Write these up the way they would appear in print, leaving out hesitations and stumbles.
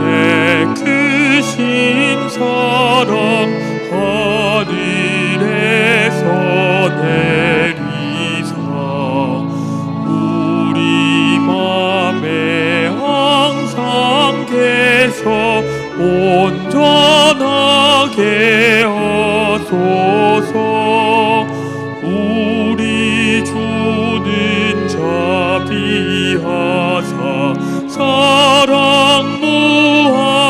주의 크신 사랑 하늘에서 내리사 우리 맘에 항상 계셔 온전하게 하소서. 우리 주는 자비하사 사랑 무한하시니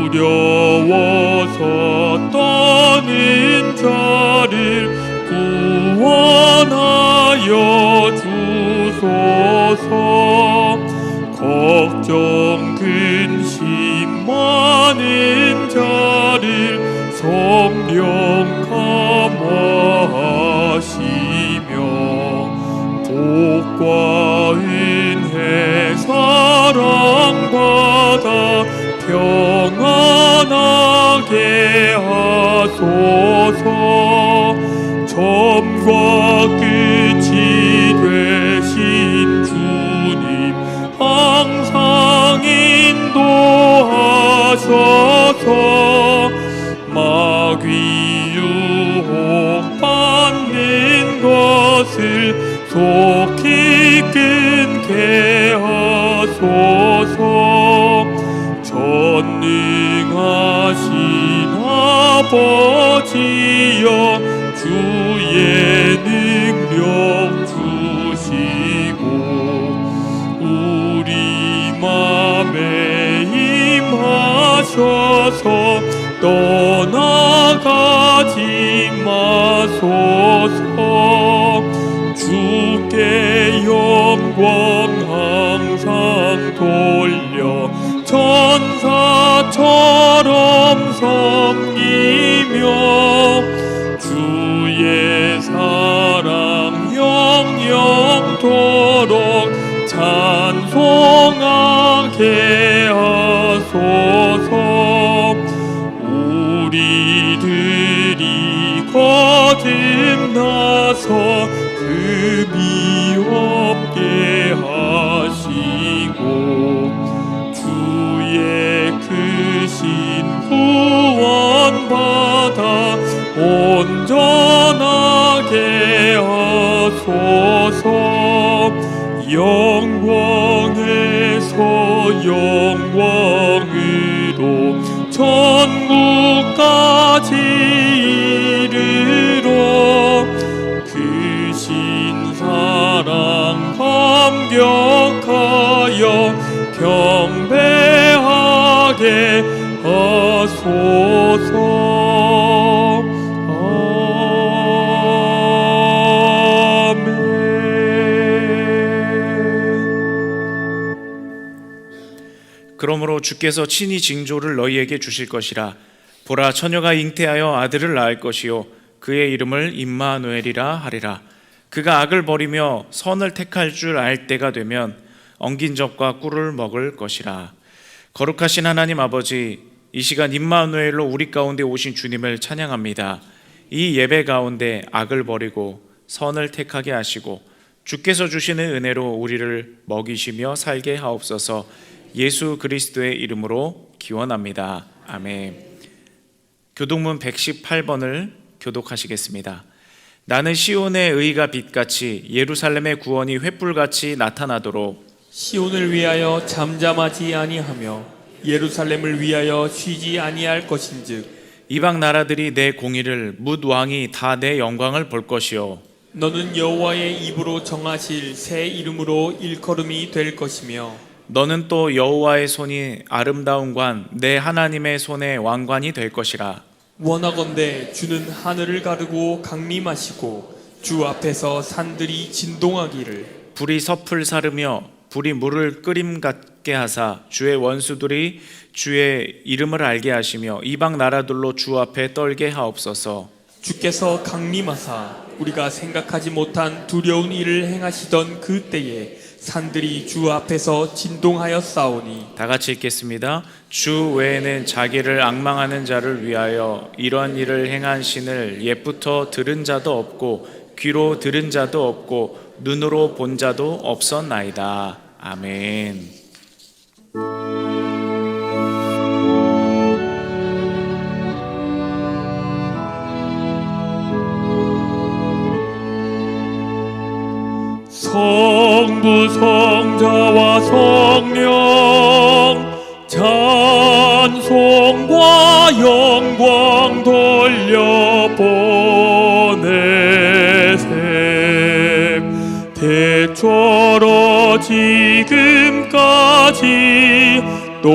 두려워서 떠는 자를 구원하여 주소서. 걱정 근심 많은 자를 성령 감화하시며 복과 은혜 사랑받아 평안하게 하소서. 처음과 끝이 되신 주님 항상 인도하셔서 마귀 유혹받는 것을 속히 끊게 하소서. 전능하신 아버지여 주의 능력 주시고 우리 맘에 임하셔서 떠나가지 마소서. 주께 영광 항상 돌려 천사처럼 섬기며 주의 사랑 영영토록 찬송하게 하소서. 우리들이 거듭나서 금이 없게 하시고 주의 크신 구원받아 온전하게 하소서. 영광에서 영광으로 천국까지 이르러 크신 사랑 감격하여 경배하게 하소서. 그러므로 주께서 친히 징조를 너희에게 주실 것이라. 보라, 처녀가 잉태하여 아들을 낳을 것이요 그의 이름을 임마누엘이라 하리라. 그가 악을 버리며 선을 택할 줄 알 때가 되면 엉긴 젖과 꿀을 먹을 것이라. 거룩하신 하나님 아버지, 이 시간 임마누엘로 우리 가운데 오신 주님을 찬양합니다. 이 예배 가운데 악을 버리고 선을 택하게 하시고 주께서 주시는 은혜로 우리를 먹이시며 살게 하옵소서. 예수 그리스도의 이름으로 기원합니다. 아멘. 교독문 118번을 교독하시겠습니다. 나는 시온의 의가 빛같이 예루살렘의 구원이 횃불같이 나타나도록 시온을 위하여 잠잠하지 아니하며 예루살렘을 위하여 쉬지 아니할 것인즉 이방 나라들이 내 공의를 뭇 왕이 다 내 영광을 볼 것이요 너는 여호와의 입으로 정하실 새 이름으로 일컬음이 될 것이며 너는 또 여호와의 손이 아름다운 관 내 하나님의 손의 왕관이 될 것이라. 원하건대 주는 하늘을 가르고 강림하시고 주 앞에서 산들이 진동하기를 불이 섭을 사르며 불이 물을 끓임 같게 하사 주의 원수들이 주의 이름을 알게 하시며 이방 나라들로 주 앞에 떨게 하옵소서. 주께서 강림하사 우리가 생각하지 못한 두려운 일을 행하시던 그 때에 산들이 주 앞에서 진동하여 싸우니. 다 같이 읽겠습니다. 주 외에는 자기를 앙망하는 자를 위하여 이러한 일을 행한 신을 옛부터 들은 자도 없고 귀로 들은 자도 없고 눈으로 본 자도 없었나이다. 아멘. 성부 성자와 성령 찬송과 영광 돌려보내셈 대처로 지금까지 또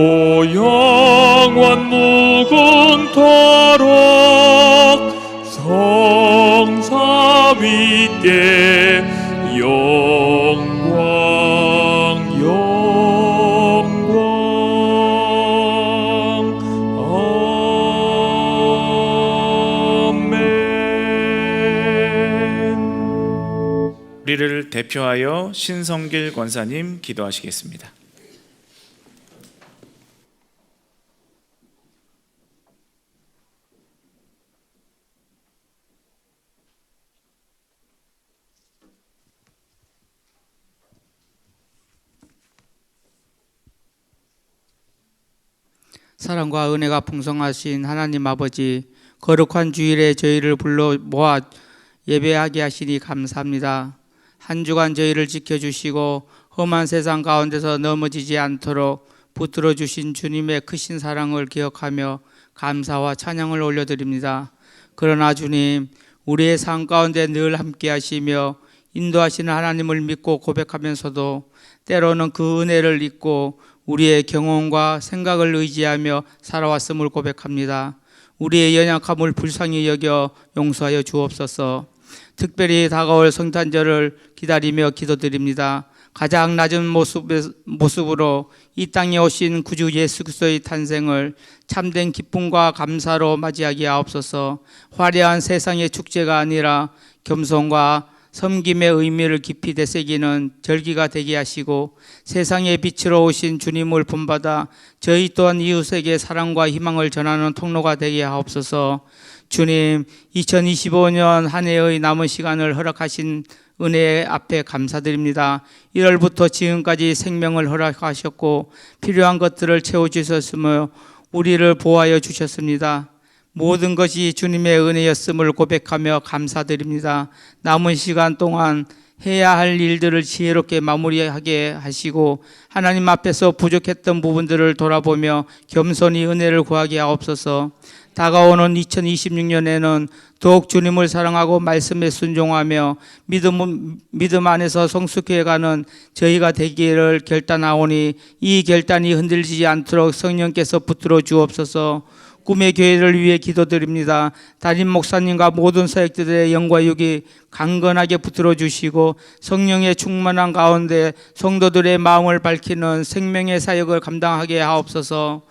영원 무궁토록 성사 위께 영광 영광 아멘. 우리를 대표하여 신성길 권사님 기도하시겠습니다. 사랑과 은혜가 풍성하신 하나님 아버지, 거룩한 주일에 저희를 불러 모아 예배하게 하시니 감사합니다. 한 주간 저희를 지켜주시고 험한 세상 가운데서 넘어지지 않도록 붙들어 주신 주님의 크신 사랑을 기억하며 감사와 찬양을 올려드립니다. 그러나 주님, 우리의 삶 가운데 늘 함께 하시며 인도하시는 하나님을 믿고 고백하면서도 때로는 그 은혜를 잊고 우리의 경험과 생각을 의지하며 살아왔음을 고백합니다. 우리의 연약함을 불쌍히 여겨 용서하여 주옵소서. 특별히 다가올 성탄절을 기다리며 기도드립니다. 가장 낮은 모습으로 이 땅에 오신 구주 예수 그리스도의 탄생을 참된 기쁨과 감사로 맞이하게 하옵소서. 화려한 세상의 축제가 아니라 겸손과 섬김의 의미를 깊이 되새기는 절기가 되게 하시고 세상의 빛으로 오신 주님을 본받아 저희 또한 이웃에게 사랑과 희망을 전하는 통로가 되게 하옵소서. 주님, 2025년 한 해의 남은 시간을 허락하신 은혜 앞에 감사드립니다. 1월부터 지금까지 생명을 허락하셨고 필요한 것들을 채워주셨으며 우리를 보호하여 주셨습니다. 모든 것이 주님의 은혜였음을 고백하며 감사드립니다. 남은 시간 동안 해야 할 일들을 지혜롭게 마무리하게 하시고 하나님 앞에서 부족했던 부분들을 돌아보며 겸손히 은혜를 구하게 하옵소서. 다가오는 2026년에는 더욱 주님을 사랑하고 말씀에 순종하며 믿음 안에서 성숙해가는 저희가 되기를 결단하오니 이 결단이 흔들리지 않도록 성령께서 붙들어 주옵소서. 꿈의 교회를 위해 기도드립니다. 담임 목사님과 모든 사역들의 영과 육이 강건하게 붙들어 주시고 성령의 충만한 가운데 성도들의 마음을 밝히는 생명의 사역을 감당하게 하옵소서.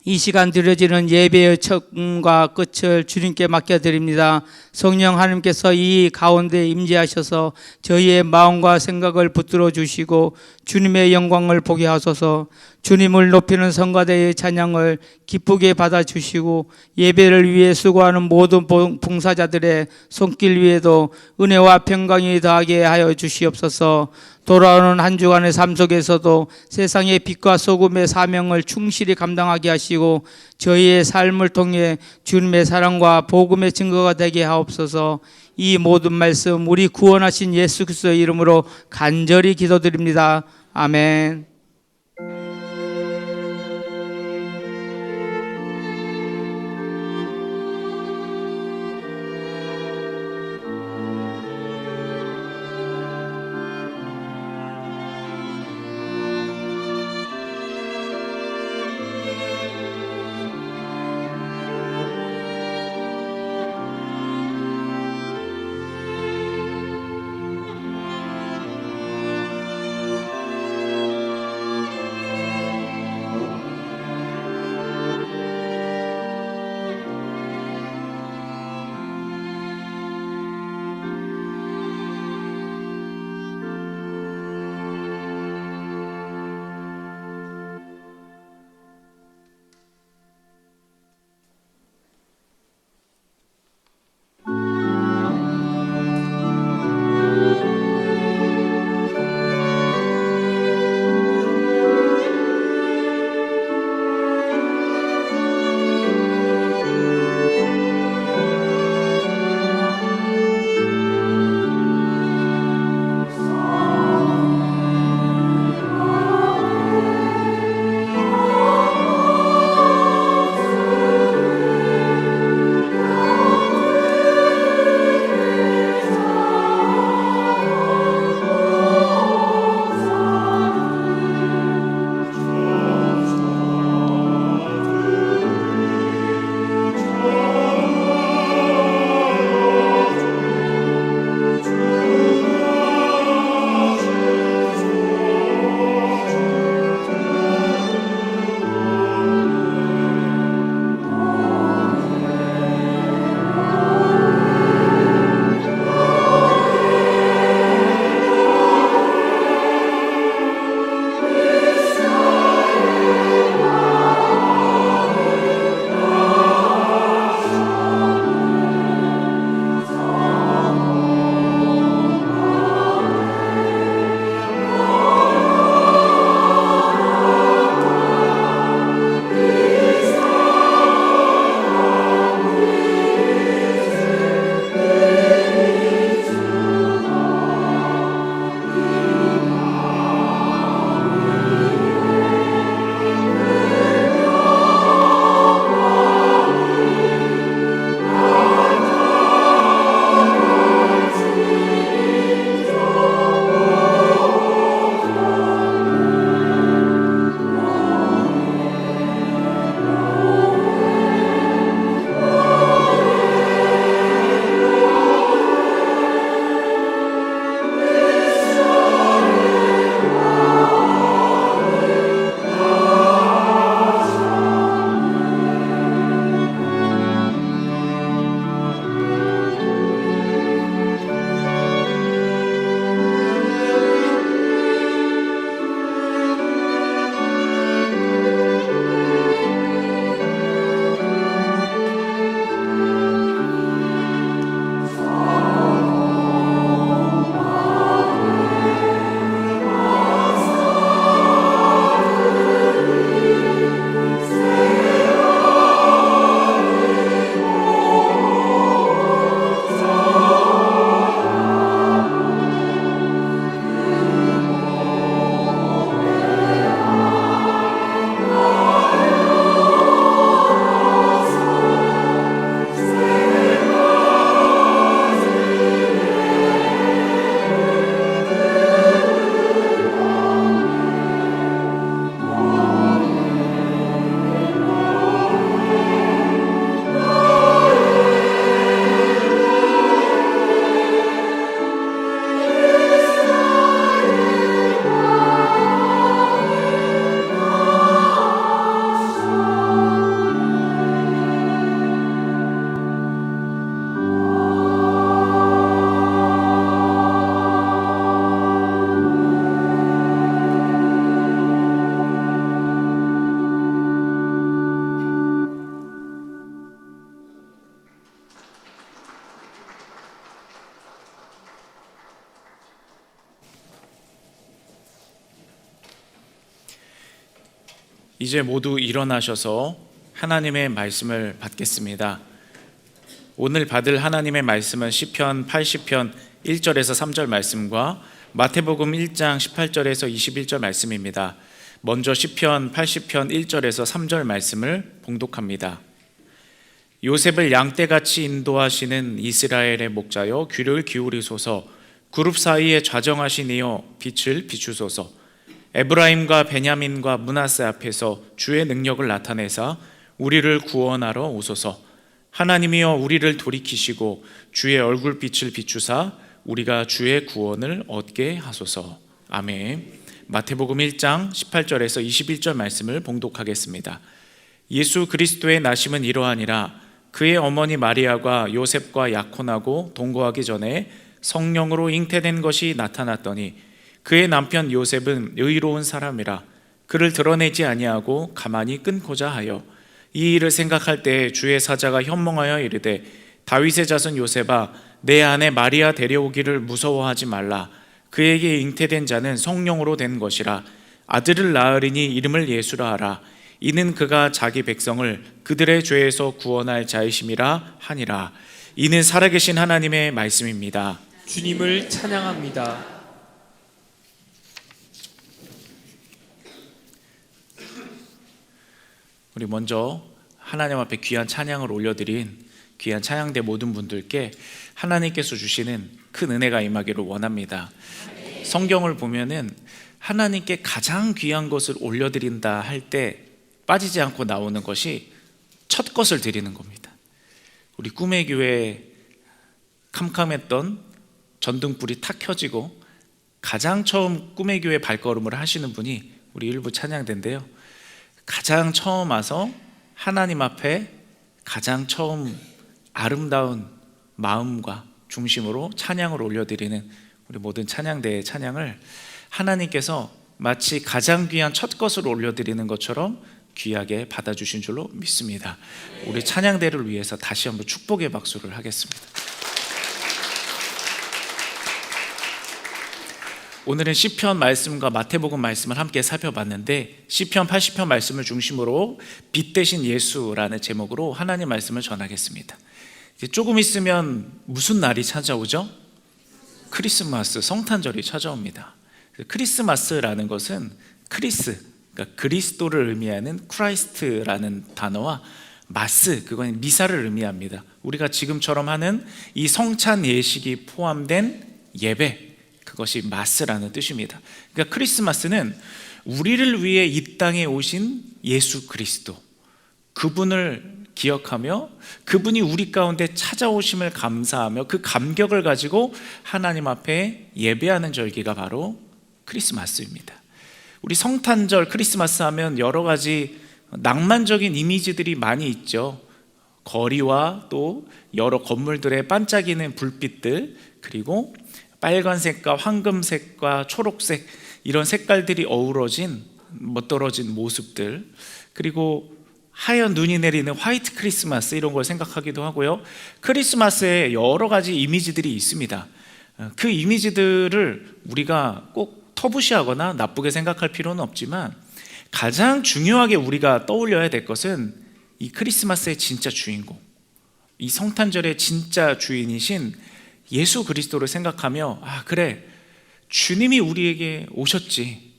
이 시간 드려지는 예배의 첫과 끝을 주님께 맡겨드립니다. 성령 하나님께서 이 가운데 임재하셔서 저희의 마음과 생각을 붙들어 주시고 주님의 영광을 보게 하소서. 주님을 높이는 성가대의 찬양을 기쁘게 받아주시고 예배를 위해 수고하는 모든 봉사자들의 손길 위에도 은혜와 평강이 더하게 하여 주시옵소서. 돌아오는 한 주간의 삶 속에서도 세상의 빛과 소금의 사명을 충실히 감당하게 하시고 저희의 삶을 통해 주님의 사랑과 복음의 증거가 되게 하옵소서. 이 모든 말씀 우리 구원하신 예수 그리스도의 이름으로 간절히 기도드립니다. 아멘. 이제 모두 일어나셔서 하나님의 말씀을 받겠습니다. 오늘 받을 하나님의 말씀은 시편 80편 1절에서 3절 말씀과 마태복음 1장 18절에서 21절 말씀입니다. 먼저 시편 80편 1절에서 3절 말씀을 봉독합니다. 요셉을 양떼같이 인도하시는 이스라엘의 목자여 귀를 기울이소서. 그룹 사이에 좌정하신 이여 빛을 비추소서. 에브라임과 베냐민과 므낫세 앞에서 주의 능력을 나타내사 우리를 구원하러 오소서. 하나님이여 우리를 돌이키시고 주의 얼굴빛을 비추사 우리가 주의 구원을 얻게 하소서. 아멘. 마태복음 1장 18절에서 21절 말씀을 봉독하겠습니다. 예수 그리스도의 나심은 이러하니라. 그의 어머니 마리아가 요셉과 약혼하고 동거하기 전에 성령으로 잉태된 것이 나타났더니 그의 남편 요셉은 의로운 사람이라 그를 드러내지 아니하고 가만히 끊고자 하여 이 일을 생각할 때 주의 사자가 현몽하여 이르되 다윗의 자손 요셉아 내 아내 마리아 데려오기를 무서워하지 말라. 그에게 잉태된 자는 성령으로 된 것이라. 아들을 낳으리니 이름을 예수라 하라. 이는 그가 자기 백성을 그들의 죄에서 구원할 자이심이라 하니라. 이는 살아계신 하나님의 말씀입니다. 주님을 찬양합니다. 우리 먼저 하나님 앞에 귀한 찬양을 올려드린 귀한 찬양대 모든 분들께 하나님께서 주시는 큰 은혜가 임하기를 원합니다. 성경을 보면은 하나님께 가장 귀한 것을 올려드린다 할 때 빠지지 않고 나오는 것이 첫 것을 드리는 겁니다. 우리 꿈의 교회 캄캄했던 전등불이 탁 켜지고 가장 처음 꿈의 교회 발걸음을 하시는 분이 우리 일부 찬양대인데요, 가장 처음 와서 하나님 앞에 가장 처음 아름다운 마음과 중심으로 찬양을 올려드리는 우리 모든 찬양대의 찬양을 하나님께서 마치 가장 귀한 첫 것을 올려드리는 것처럼 귀하게 받아주신 줄로 믿습니다. 우리 찬양대를 위해서 다시 한번 축복의 박수를 하겠습니다. 오늘은 시편 말씀과 마태복음 말씀을 함께 살펴봤는데, 시편 80편 말씀을 중심으로 빛 대신 예수라는 제목으로 하나님 말씀을 전하겠습니다. 이제 조금 있으면 무슨 날이 찾아오죠? 크리스마스, 성탄절이 찾아옵니다. 크리스마스라는 것은 그러니까 그리스도를 의미하는 크라이스트라는 단어와 마스, 그건 미사를 의미합니다. 우리가 지금처럼 하는 이 성찬 예식이 포함된 예배, 그것이 마스라는 뜻입니다. 그러니까 크리스마스는 우리를 위해 이 땅에 오신 예수 그리스도, 그분을 기억하며 그분이 우리 가운데 찾아오심을 감사하며 그 감격을 가지고 하나님 앞에 예배하는 절기가 바로 크리스마스입니다. 우리 성탄절, 크리스마스 하면 여러 가지 낭만적인 이미지들이 많이 있죠. 거리와 또 여러 건물들의 반짝이는 불빛들, 그리고 빨간색과 황금색과 초록색, 이런 색깔들이 어우러진 멋들어진 모습들, 그리고 하얀 눈이 내리는 화이트 크리스마스, 이런 걸 생각하기도 하고요. 크리스마스에 여러 가지 이미지들이 있습니다. 그 이미지들을 우리가 꼭 터부시하거나 나쁘게 생각할 필요는 없지만, 가장 중요하게 우리가 떠올려야 될 것은 이 크리스마스의 진짜 주인공, 이 성탄절의 진짜 주인이신 예수 그리스도를 생각하며, 그래, 주님이 우리에게 오셨지,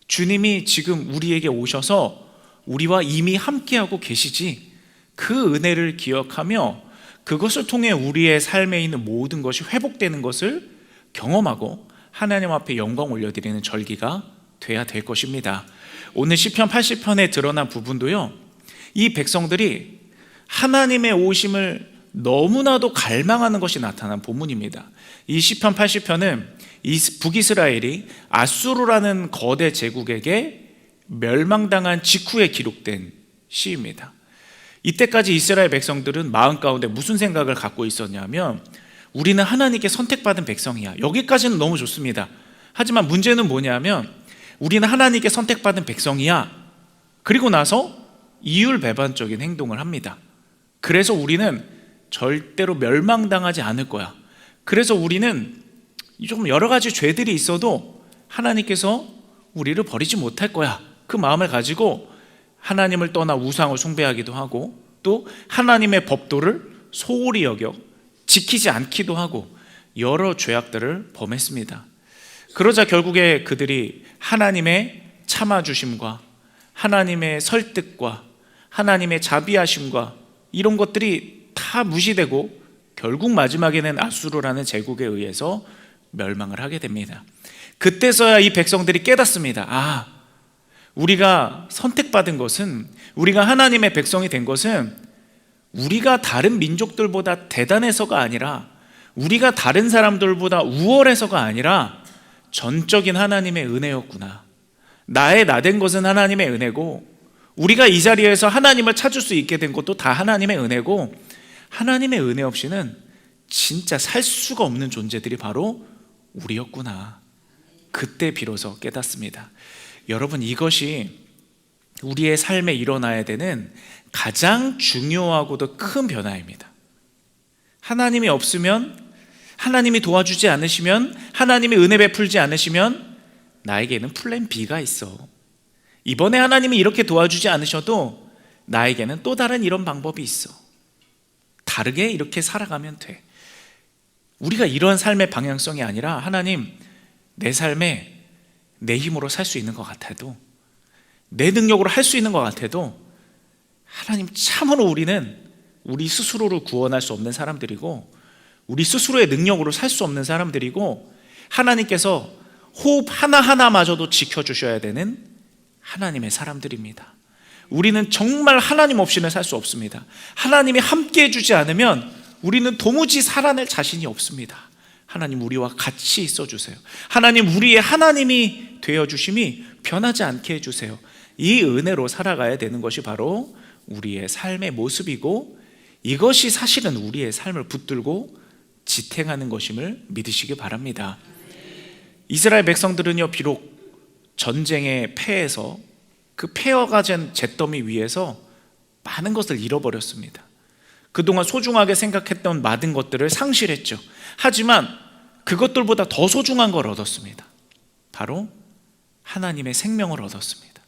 주님이 지금 우리에게 오셔서 우리와 이미 함께하고 계시지, 그 은혜를 기억하며 그것을 통해 우리의 삶에 있는 모든 것이 회복되는 것을 경험하고 하나님 앞에 영광 올려드리는 절기가 돼야 될 것입니다. 오늘 시편 80편에 드러난 부분도요, 이 백성들이 하나님의 오심을 너무나도 갈망하는 것이 나타난 본문입니다. 이 시편 80편은 북이스라엘이 아수르라는 거대 제국에게 멸망당한 직후에 기록된 시입니다. 이때까지 이스라엘 백성들은 마음 가운데 무슨 생각을 갖고 있었냐면, 우리는 하나님께 선택받은 백성이야. 여기까지는 너무 좋습니다. 하지만 문제는 뭐냐면, 우리는 하나님께 선택받은 백성이야, 그리고 나서 이율배반적인 행동을 합니다. 그래서 우리는 절대로 멸망당하지 않을 거야. 그래서 우리는 좀 여러 가지 죄들이 있어도 하나님께서 우리를 버리지 못할 거야. 그 마음을 가지고 하나님을 떠나 우상을 숭배하기도 하고 또 하나님의 법도를 소홀히 여겨 지키지 않기도 하고 여러 죄악들을 범했습니다. 그러자 결국에 그들이 하나님의 참아주심과 하나님의 설득과 하나님의 자비하심과 이런 것들이 다 무시되고 결국 마지막에는 아수르라는 제국에 의해서 멸망을 하게 됩니다. 그때서야 이 백성들이 깨닫습니다. 우리가 선택받은 것은, 우리가 하나님의 백성이 된 것은 우리가 다른 민족들보다 대단해서가 아니라, 우리가 다른 사람들보다 우월해서가 아니라 전적인 하나님의 은혜였구나. 나의 나된 것은 하나님의 은혜고, 우리가 이 자리에서 하나님을 찾을 수 있게 된 것도 다 하나님의 은혜고, 하나님의 은혜 없이는 진짜 살 수가 없는 존재들이 바로 우리였구나. 그때 비로소 깨닫습니다. 여러분, 이것이 우리의 삶에 일어나야 되는 가장 중요하고도 큰 변화입니다. 하나님이 없으면, 하나님이 도와주지 않으시면, 하나님이 은혜 베풀지 않으시면 나에게는 플랜 B가 있어. 이번에 하나님이 이렇게 도와주지 않으셔도 나에게는 또 다른 이런 방법이 있어. 다르게 이렇게 살아가면 돼. 우리가 이런 삶의 방향성이 아니라, 하나님, 내 삶에 내 힘으로 살 수 있는 것 같아도, 내 능력으로 할 수 있는 것 같아도, 하나님, 참으로 우리는 우리 스스로를 구원할 수 없는 사람들이고, 우리 스스로의 능력으로 살 수 없는 사람들이고, 하나님께서 호흡 하나하나마저도 지켜주셔야 되는 하나님의 사람들입니다. 우리는 정말 하나님 없이는 살 수 없습니다. 하나님이 함께 해주지 않으면 우리는 도무지 살아낼 자신이 없습니다. 하나님, 우리와 같이 있어주세요. 하나님, 우리의 하나님이 되어주심이 변하지 않게 해주세요. 이 은혜로 살아가야 되는 것이 바로 우리의 삶의 모습이고, 이것이 사실은 우리의 삶을 붙들고 지탱하는 것임을 믿으시기 바랍니다. 이스라엘 백성들은요, 비록 전쟁에 패해서 그 패어가 된 잿더미 위에서 많은 것을 잃어버렸습니다. 그동안 소중하게 생각했던 많은 것들을 상실했죠. 하지만 그것들보다 더 소중한 걸 얻었습니다. 바로 하나님의 생명을 얻었습니다.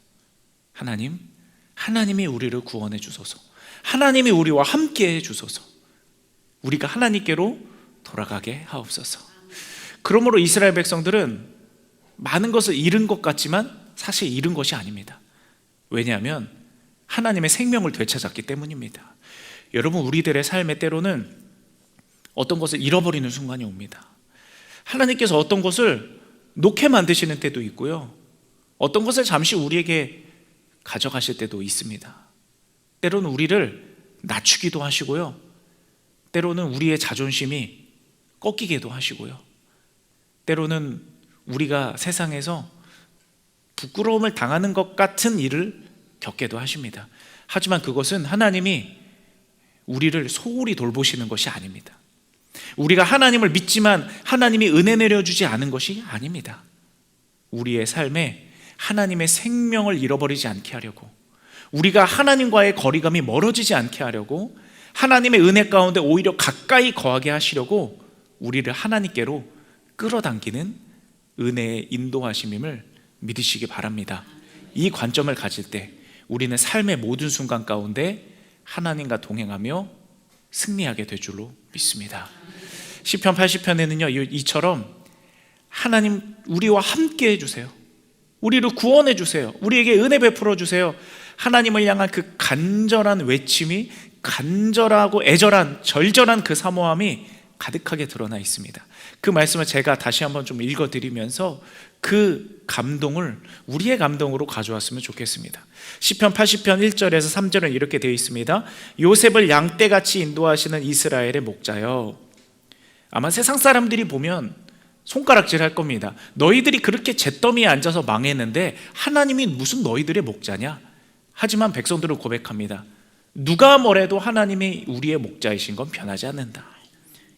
하나님이 우리를 구원해 주소서. 하나님이 우리와 함께 해 주소서. 우리가 하나님께로 돌아가게 하옵소서. 그러므로 이스라엘 백성들은 많은 것을 잃은 것 같지만 사실 잃은 것이 아닙니다. 왜냐하면 하나님의 생명을 되찾았기 때문입니다. 여러분, 우리들의 삶에 때로는 어떤 것을 잃어버리는 순간이 옵니다. 하나님께서 어떤 것을 놓게 만드시는 때도 있고요, 어떤 것을 잠시 우리에게 가져가실 때도 있습니다. 때로는 우리를 낮추기도 하시고요, 때로는 우리의 자존심이 꺾이기도 하시고요, 때로는 우리가 세상에서 부끄러움을 당하는 것 같은 일을 겪게도 하십니다. 하지만 그것은 하나님이 우리를 소홀히 돌보시는 것이 아닙니다. 우리가 하나님을 믿지만 하나님이 은혜 내려주지 않은 것이 아닙니다. 우리의 삶에 하나님의 생명을 잃어버리지 않게 하려고, 우리가 하나님과의 거리감이 멀어지지 않게 하려고, 하나님의 은혜 가운데 오히려 가까이 거하게 하시려고 우리를 하나님께로 끌어당기는 은혜의 인도하심임을 믿으시기 바랍니다. 이 관점을 가질 때 우리는 삶의 모든 순간 가운데 하나님과 동행하며 승리하게 될 줄로 믿습니다. 시편 80편에는요, 이처럼 하나님, 우리와 함께 해주세요. 우리를 구원해 주세요. 우리에게 은혜 베풀어 주세요. 하나님을 향한 그 간절한 외침이, 간절하고 애절한, 절절한 그 사모함이 가득하게 드러나 있습니다. 그 말씀을 제가 다시 한번 좀 읽어드리면서 그 감동을 우리의 감동으로 가져왔으면 좋겠습니다. 시편 80편 1절에서 3절은 이렇게 되어 있습니다. 요셉을 양떼같이 인도하시는 이스라엘의 목자여. 아마 세상 사람들이 보면 손가락질 할 겁니다. 너희들이 그렇게 잿더미에 앉아서 망했는데 하나님이 무슨 너희들의 목자냐? 하지만 백성들은 고백합니다. 누가 뭐래도 하나님이 우리의 목자이신 건 변하지 않는다.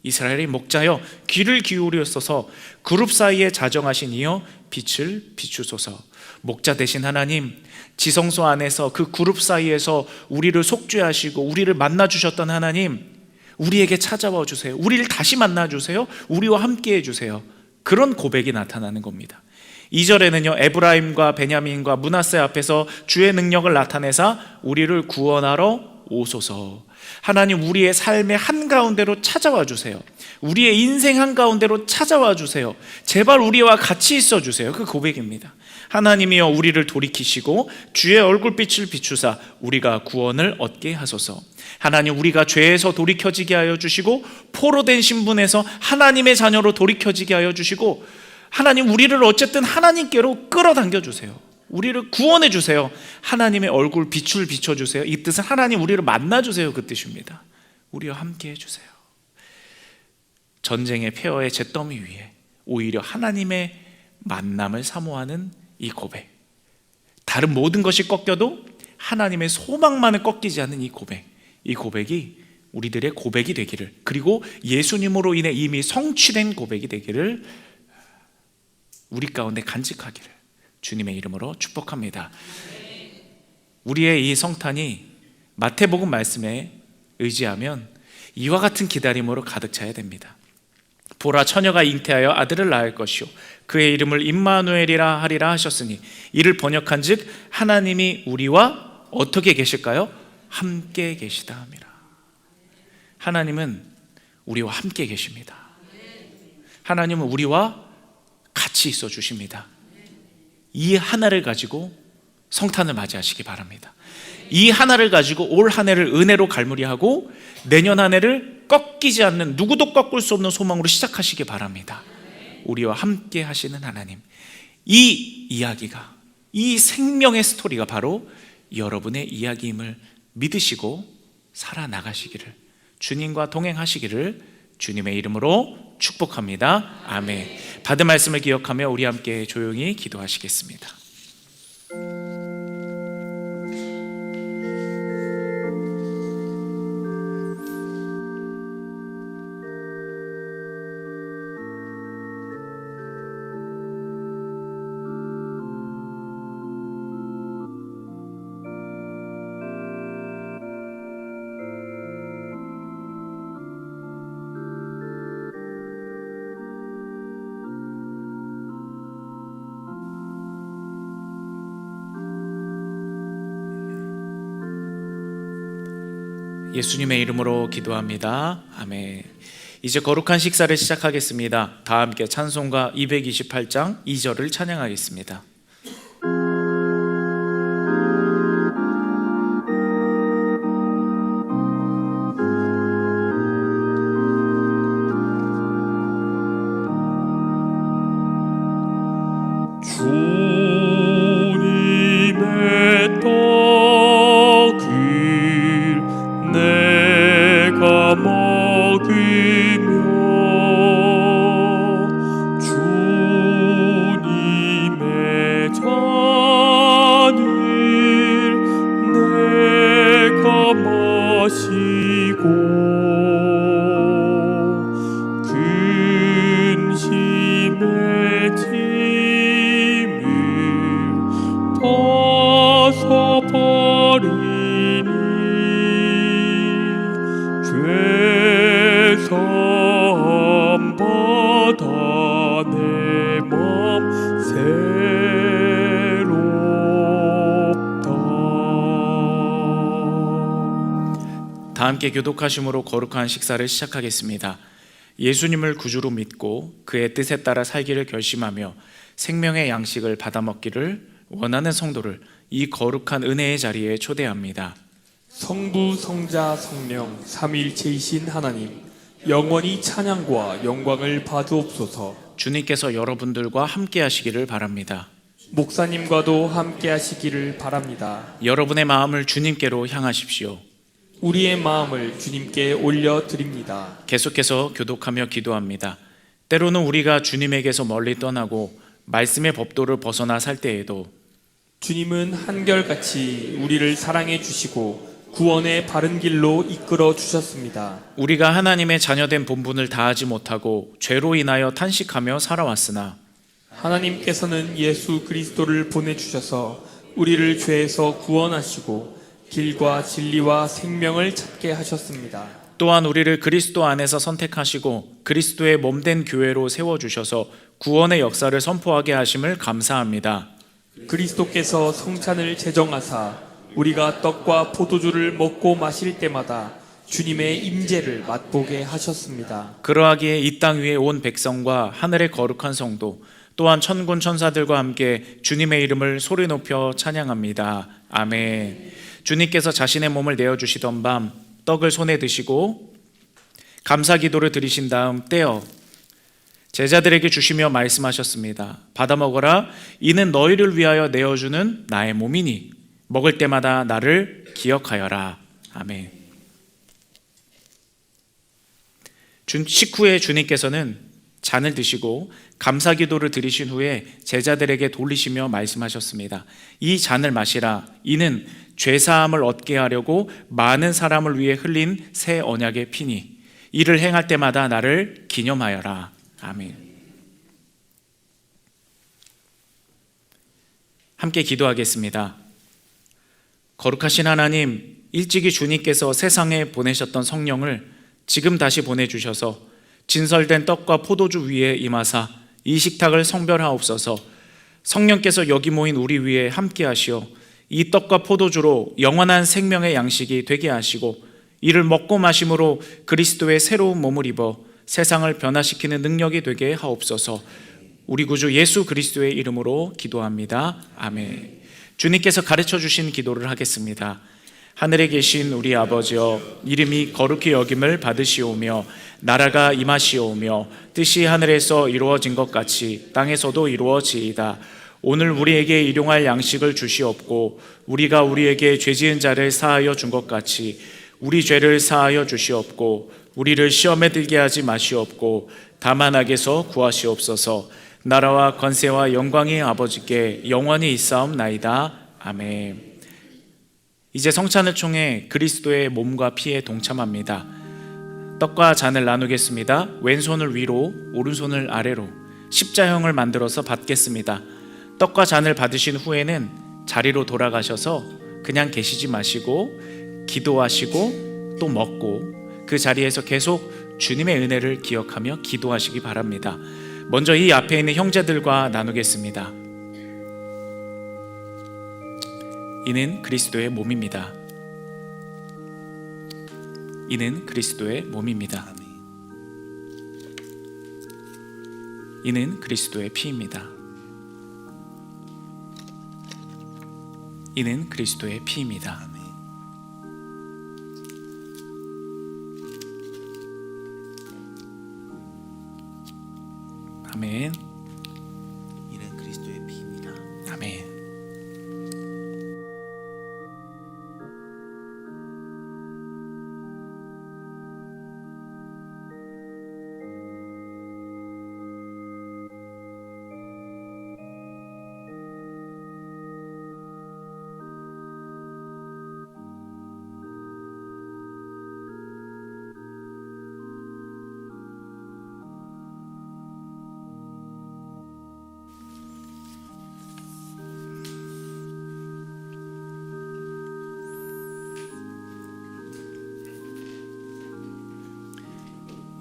이스라엘의 목자여, 귀를 기울이소서. 그룹 사이에 자정하신 이여, 빛을 비추소서. 목자 되신 하나님, 지성소 안에서 그 그룹 사이에서 우리를 속죄하시고 우리를 만나주셨던 하나님, 우리에게 찾아와 주세요. 우리를 다시 만나주세요. 우리와 함께 해주세요. 그런 고백이 나타나는 겁니다. 2절에는요, 에브라임과 베냐민과 므낫세 앞에서 주의 능력을 나타내사 우리를 구원하러 오소서. 하나님, 우리의 삶의 한가운데로 찾아와 주세요. 우리의 인생 한가운데로 찾아와 주세요. 제발 우리와 같이 있어 주세요. 그 고백입니다. 하나님이여, 우리를 돌이키시고 주의 얼굴빛을 비추사 우리가 구원을 얻게 하소서. 하나님, 우리가 죄에서 돌이켜지게 하여 주시고 포로된 신분에서 하나님의 자녀로 돌이켜지게 하여 주시고, 하나님, 우리를 어쨌든 하나님께로 끌어당겨 주세요. 우리를 구원해 주세요. 하나님의 얼굴 빛을 비춰주세요. 이 뜻은 하나님 우리를 만나주세요, 그 뜻입니다. 우리와 함께 해주세요. 전쟁의 폐허의 잿더미 위에 오히려 하나님의 만남을 사모하는 이 고백, 다른 모든 것이 꺾여도 하나님의 소망만은 꺾이지 않는 이 고백, 이 고백이 우리들의 고백이 되기를, 그리고 예수님으로 인해 이미 성취된 고백이 되기를 우리 가운데 간직하기를 주님의 이름으로 축복합니다. 우리의 이 성탄이 마태복음 말씀에 의지하면 이와 같은 기다림으로 가득 차야 됩니다. 보라, 처녀가 잉태하여 아들을 낳을 것이요 그의 이름을 임마누엘이라 하리라 하셨으니, 이를 번역한즉 하나님이 우리와 어떻게 계실까요? 함께 계시다 함이라. 하나님은 우리와 함께 계십니다. 하나님은 우리와 같이 있어 주십니다. 이 하나를 가지고 성탄을 맞이하시기 바랍니다. 이 하나를 가지고 올 한 해를 은혜로 갈무리하고 내년 한 해를 꺾이지 않는, 누구도 꺾을 수 없는 소망으로 시작하시기 바랍니다. 우리와 함께 하시는 하나님, 이 이야기가, 이 생명의 스토리가 바로 여러분의 이야기임을 믿으시고 살아나가시기를, 주님과 동행하시기를 주님의 이름으로 축복합니다. 아멘. 받은 말씀을 기억하며 우리 함께 조용히 기도하시겠습니다. 예수님의 이름으로 기도합니다. 아멘. 이제 거룩한 식사를 시작하겠습니다. 다 함께 찬송가 228장 2절을 찬양하겠습니다. 주님의 떡을 내가 먹으며 주님의 잔을 내가 마시고 근심의 짐을 벗어버리니 죄사함 받아 내 맘 새롭다. 다 함께 교독하심으로 거룩한 식사를 시작하겠습니다. 예수님을 구주로 믿고 그의 뜻에 따라 살기를 결심하며 생명의 양식을 받아 먹기를 원하는 성도를 이 거룩한 은혜의 자리에 초대합니다. 성부, 성자, 성령 삼위일체이신 하나님, 영원히 찬양과 영광을 받으옵소서. 주님께서 여러분들과 함께 하시기를 바랍니다. 목사님과도 함께 하시기를 바랍니다. 여러분의 마음을 주님께로 향하십시오. 우리의 마음을 주님께 올려드립니다. 계속해서 교독하며 기도합니다. 때로는 우리가 주님에게서 멀리 떠나고 말씀의 법도를 벗어나 살 때에도 주님은 한결같이 우리를 사랑해 주시고 구원의 바른 길로 이끌어 주셨습니다. 우리가 하나님의 자녀된 본분을 다하지 못하고 죄로 인하여 탄식하며 살아왔으나 하나님께서는 예수 그리스도를 보내주셔서 우리를 죄에서 구원하시고 길과 진리와 생명을 찾게 하셨습니다. 또한 우리를 그리스도 안에서 선택하시고 그리스도의 몸된 교회로 세워주셔서 구원의 역사를 선포하게 하심을 감사합니다. 그리스도께서 성찬을 제정하사 우리가 떡과 포도주를 먹고 마실 때마다 주님의 임재를 맛보게 하셨습니다. 그러하기에 이 땅 위에 온 백성과 하늘의 거룩한 성도 또한 천군 천사들과 함께 주님의 이름을 소리 높여 찬양합니다. 아멘. 주님께서 자신의 몸을 내어주시던 밤 떡을 손에 드시고 감사 기도를 드리신 다음 떼어 제자들에게 주시며 말씀하셨습니다. 받아 먹어라. 이는 너희를 위하여 내어주는 나의 몸이니 먹을 때마다 나를 기억하여라. 아멘. 식후에 주님께서는 잔을 드시고 감사 기도를 드리신 후에 제자들에게 돌리시며 말씀하셨습니다. 이 잔을 마시라. 이는 죄사함을 얻게 하려고 많은 사람을 위해 흘린 새 언약의 피니 이를 행할 때마다 나를 기념하여라. 아멘. 함께 기도하겠습니다. 거룩하신 하나님, 일찍이 주님께서 세상에 보내셨던 성령을 지금 다시 보내주셔서 진설된 떡과 포도주 위에 임하사 이 식탁을 성별하옵소서. 성령께서 여기 모인 우리 위에 함께 하시어 이 떡과 포도주로 영원한 생명의 양식이 되게 하시고 이를 먹고 마심으로 그리스도의 새로운 몸을 입어 세상을 변화시키는 능력이 되게 하옵소서. 우리 구주 예수 그리스도의 이름으로 기도합니다. 아멘. 주님께서 가르쳐 주신 기도를 하겠습니다. 하늘에 계신 우리 아버지여, 이름이 거룩히 여김을 받으시오며 나라가 임하시오며 뜻이 하늘에서 이루어진 것 같이 땅에서도 이루어지이다. 오늘 우리에게 일용할 양식을 주시옵고 우리가 우리에게 죄지은 자를 사하여 준 것 같이 우리 죄를 사하여 주시옵고 우리를 시험에 들게 하지 마시옵고 다만 악에서 구하시옵소서. 나라와 권세와 영광이 아버지께 영원히 있사옵나이다. 아멘. 이제 성찬을 통해 그리스도의 몸과 피에 동참합니다. 떡과 잔을 나누겠습니다. 왼손을 위로, 오른손을 아래로 십자형을 만들어서 받겠습니다. 떡과 잔을 받으신 후에는 자리로 돌아가셔서 그냥 계시지 마시고 기도하시고 또 먹고 그 자리에서 계속 주님의 은혜를 기억하며 기도하시기 바랍니다. 먼저 이 앞에 있는 형제들과 나누겠습니다. 이는 그리스도의 몸입니다. 이는 그리스도의 몸입니다. 이는 그리스도의 피입니다. 이는 그리스도의 피입니다. 아멘. 이는 그리스도의 피입니다. 아멘.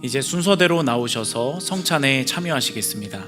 이제 순서대로 나오셔서 성찬에 참여하시겠습니다.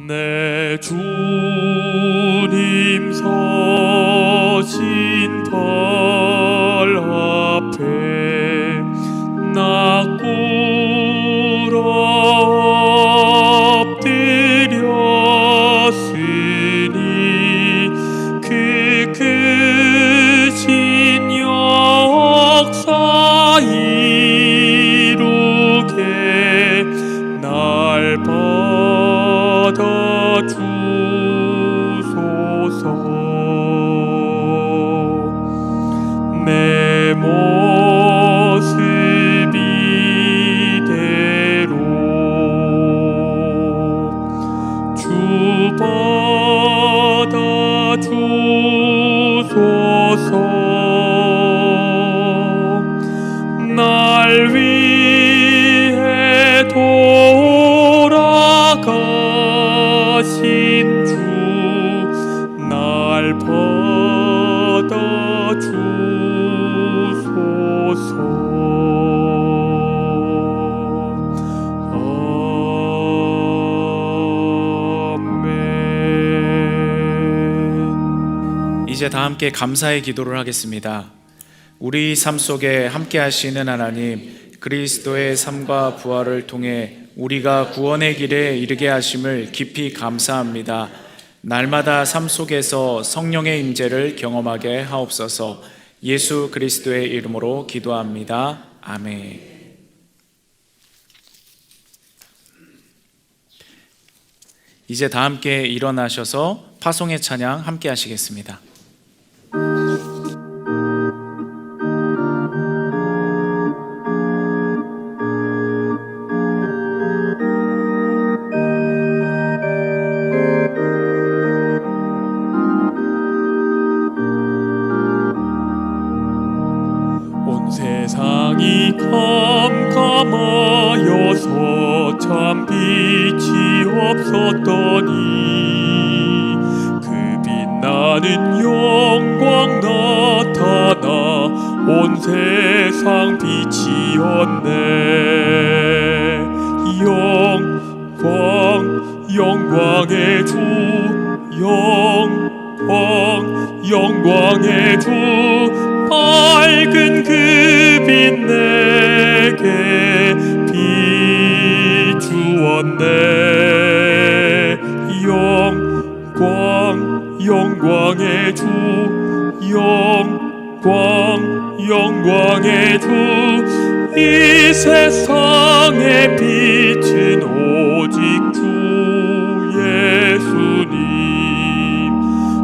내 주님 서신 발 앞에 나 꿇어 엎드렸으니 그 크신 역사 이루게 날 받아주소서. 내 모습 이대로 주 받아주소서. 날 위해 돌아가신 주 날 아멘. 이제 다 함께 감사의 기도를 하겠습니다. 우리 삶 속에 함께 하시는 하나님, 그리스도의 삶과 부활을 통해 우리가 구원의 길에 이르게 하심을 깊이 감사합니다. 날마다 삶 속에서 성령의 임재를 경험하게 하옵소서. 예수 그리스도의 이름으로 기도합니다. 아멘. 이제 다 함께 일어나셔서 파송의 찬양 함께 하시겠습니다. 온 세상이 캄캄하여서 참 빛이 없었더니 그 빛나는 영광 나타나 온 세상 빛이었네. 영광의 주, 영광의 주, 밝은 그 빛 내게 비추었네. 영광의 주, 영광의 주, 이 세상의 빛은 오직 주 예수님.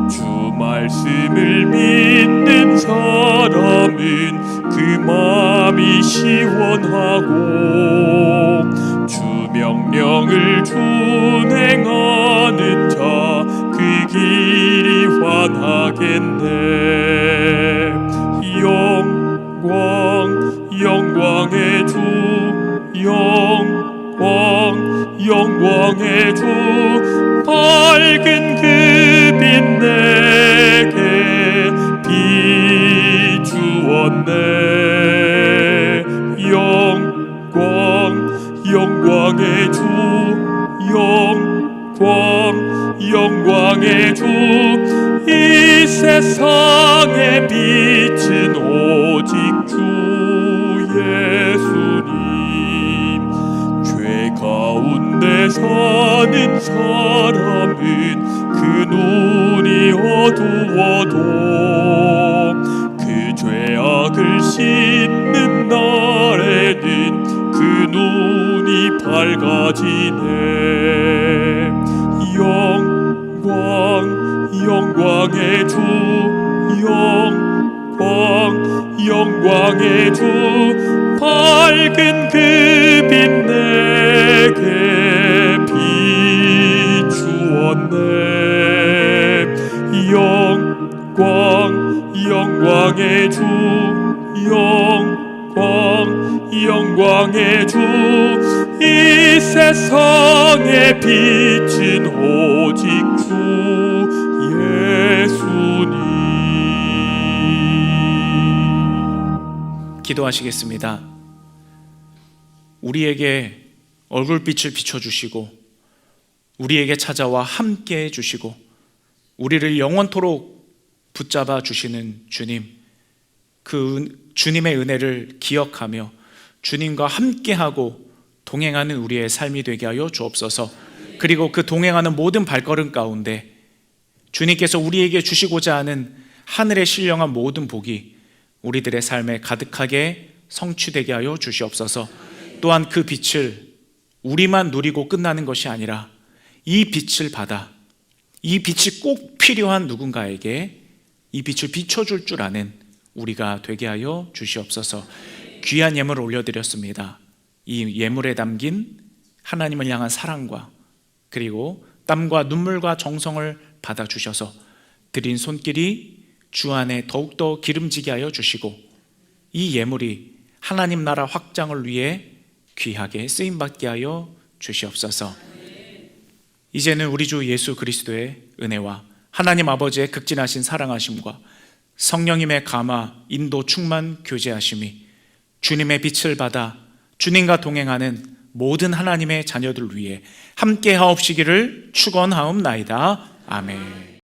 주 말씀을 믿는 사람은 그 마음이 시원하고 주 명령을 준행하는 자 그 길이 환하겠네. 영광의 주, 영광의 주, 밝은 그 빛 내게 비추었네. 영광의 주, 영광의 주, 이 세상의 빛은 오직 주 예수님. 죄 가운데 사는 사람은 그 눈이 어두워도 그 죄악을 씻는 날에는 그 눈이 밝아지네. 영광의 주, 영광의 주, 밝은 그 빛 내게 비추었네. 영광의 주, 영광의 주, 이 세상의 빛은 오직 주 예수님. 기도하시겠습니다. 우리에게 얼굴빛을 비춰주시고 우리에게 찾아와 함께 해주시고 우리를 영원토록 붙잡아 주시는 주님, 그 주님의 은혜를 기억하며 주님과 함께하고 동행하는 우리의 삶이 되게 하여 주옵소서. 그리고 그 동행하는 모든 발걸음 가운데 주님께서 우리에게 주시고자 하는 하늘의 신령한 모든 복이 우리들의 삶에 가득하게 성취되게 하여 주시옵소서. 또한 그 빛을 우리만 누리고 끝나는 것이 아니라 이 빛을 받아 이 빛이 꼭 필요한 누군가에게 이 빛을 비춰줄 줄 아는 우리가 되게 하여 주시옵소서. 귀한 예물을 올려드렸습니다. 이 예물에 담긴 하나님을 향한 사랑과 그리고 땀과 눈물과 정성을 받아주셔서 드린 손길이 주 안에 더욱더 기름지게 하여 주시고 이 예물이 하나님 나라 확장을 위해 귀하게 쓰임받게 하여 주시옵소서. 이제는 우리 주 예수 그리스도의 은혜와 하나님 아버지의 극진하신 사랑하심과 성령님의 감화, 인도, 충만, 교제하심이 주님의 빛을 받아 주님과 동행하는 모든 하나님의 자녀들 위해 함께 하옵시기를 축원하옵나이다. 아멘.